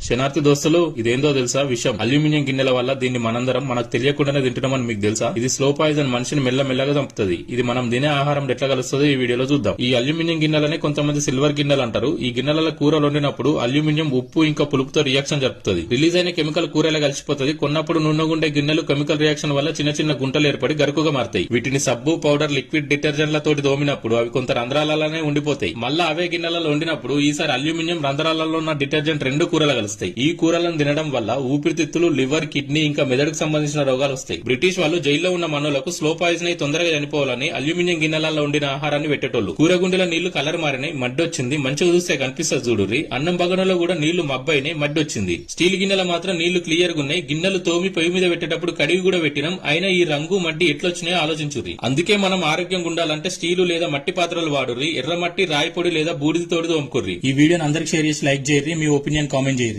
శనార్థి దోస్తులు, ఇదేందో తెలుసా విషయం? అల్యూమినియం గిన్నెల వల్ల దీన్ని మనందరం మనకు తెలియకుండానే తింటున్నామని మీకు తెలుసా? ఇది స్లో పాయిజన్, మనిషిని మెల్లమెల్లగా చంపుతుంది. ఇది మనం తినే ఆహారం ఎట్లా కలుస్తుందో ఈ వీడియోలో చూద్దాం. ఈ అల్యూమినియం గిన్నెలని కొంతమంది సిల్వర్ గిన్నెలు అంటారు. ఈ గిన్నెల కూరలు వండినప్పుడు అల్యూమినియం ఉప్పు ఇంకా పులుపుతో రియాక్షన్ జరుపుతుంది. రిలీజ్ అయిన కెమికల్ కూరలో కలిసిపోతుంది. కొన్నప్పుడు నున్నగుండే గిన్నెలు కెమికల్ రియాక్షన్ వల్ల చిన్న చిన్న గుంటలు ఏర్పడి గరుకుగా మారుతాయి. వీటిని సబ్బు, పౌడర్, లిక్విడ్ డిటర్జెంట్లతోటి దోమినప్పుడు అవి కొంత రంధ్రాలలోనే ఉండిపోతాయి. మళ్ళా అవే గిన్నెలలో వండినప్పుడు ఈసారి అల్యూమినియం రంధ్రాలలో ఉన్న డిటర్జెంట్ రెండు కూరలు కలుస్తాయి. ఈ కూరలను తినడం వల్ల ఊపిరితిత్తులు, లివర్, కిడ్నీ ఇంకా మెదడుకు సంబంధించిన రోగాలు వస్తాయి. బ్రిటిష్ వాళ్ళు జైల్లో ఉన్న మనులకు స్లో పాయిజన్ అయి తొందరగా చనిపోవాలని అల్యూమినియం గిన్నెలలో వండిన ఆహారాన్ని పెట్టేటోళ్లు. కూరగుండెల నీళ్లు కలర్ మారినాయి, మడ్డొచ్చింది. మంచిగా చూస్తే కనిపిస్తుంది చూడుర్రి. అన్నం బగనలో కూడా నీళ్లు మబ్బైనాయి, మడ్డొచ్చింది. స్టీల్ గిన్నెల మాత్రం నీళ్లు క్లియర్ గా ఉన్నాయి. గిన్నెలు తోమి పొయ్యి మీద పెట్టేటప్పుడు కడిగి కూడా పెట్టినాం. అయినా ఈ రంగు మడ్డి ఎట్లొచ్చినాయో ఆలోచించుర్రి. అందుకే మనం ఆరోగ్యంగా ఉండాలంటే స్టీలు లేదా మట్టి పాత్రలు వాడుర్రి. ఎర్రమట్టి, రాయి పొడి లేదా బూడిద తోడి తోముకుర్రి. ఈ వీడియోని అందరికి షేర్ చేసి లైక్ చేయర్రి. మీ ఒపీనియన్ కామెంట్ చేయర్రి.